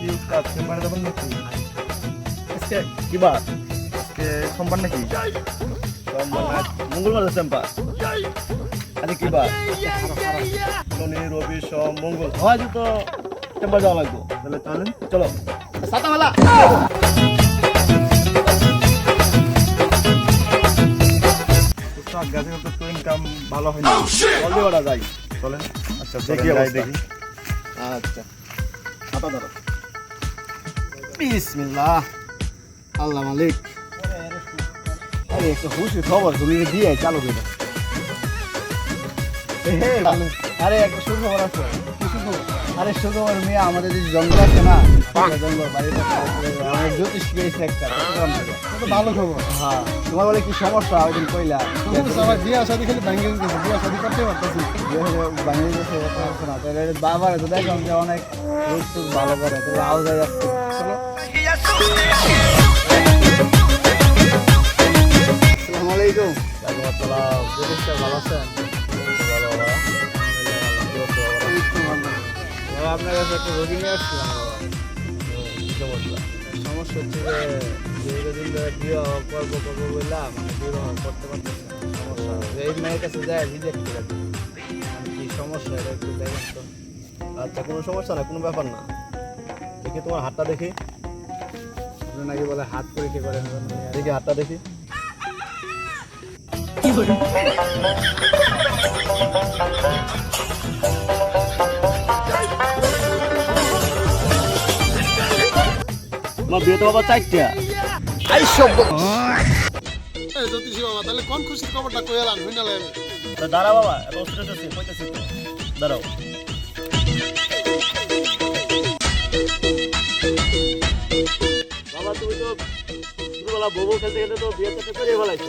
কি উস্তাদ চেম্বারে যাবেন নাকি? আজকে কি বার? আজকে সোমবার নাকি? সোমবার না, মঙ্গলবার আছে চেম্বার। আজকে কি বার? শনি, রবি, সোম, মঙ্গল। হয়তো তো চেম্বার যাওয়া লাগবে। তাহলে চলেন। চলো। সাতামালা। উস্তাদ গাছে তো ইনকাম ভালো হয় না। জলদি ওরা যাই। চলেন। আচ্ছা দেখি দেখি অবস্থা। দেখি। আচ্ছা। হাতা ধরো। বিসমিল্লাহ। আল্লাহ মালিক। আরে একটা খুশি খবর তুমি দিয়ে চালু করে। আরে একটা সুখবর আছে। কি সুখবর? আরে সুখবর মেয়ে আমাদের যে জঙ্গল আছে না, জঙ্গল বাড়িতে আমাদের জ্যোতিষ পেয়েছে একটা চট্টগ্রাম থেকে। তো ভালো খবর। হ্যাঁ, তোমার বলে কি সমস্যা ওই দিন কইলা? সবাই বিয়ে শাদী খালি ভেঙে দিতেছে, বিয়ে শাদী করতে পারতেছি। বাংলাদেশে হচ্ছে না, তাহলে বাবার তো দেখলাম যে অনেক রোজ টুজ ভালো করে, তাহলে আও যাই আসছে। চলো। আসসালামু আলাইকুম। আসসালাম। জ্যোতিষটা ভালো আছেন? ভালো বাবা। বাবা আপনার কাছে একটা রোগী নিয়ে আসছিলাম বাবা। কি সমস্যা? সমস্যা হচ্ছে যে দীর্ঘদিন ধরে বিবাহ করবো বললাম, মানে বিবাহ করতে পারতেছি না। সমস্যা এই মেয়ের কাছে যায় রিজেক্ট করে দিই। মানে কি সমস্যা এটা একটু দেখেন তো। আচ্ছা, কোনো সমস্যা না, কোনো ব্যাপার না। দেখি তোমার হাতটা দেখি। আপনি নাকি বলে হাত পরীক্ষা করেন, দেখি হাতটা দেখি। আমার বিয়ে তো বাবা চারটা। আই সব এই জ্যোতিষী বাবা, তাহলে কোন খুশির খবরটা কই এলাম হইনালে আমি। দাঁড়া বাবা, এত স্ট্রেস আছে, কইতাছি তো। দাঁড়াও। বাবা তুমি তো ছোটবেলা বউ খেলতে গেলে তো বিয়ে চাকরি করে ফেলাইছো।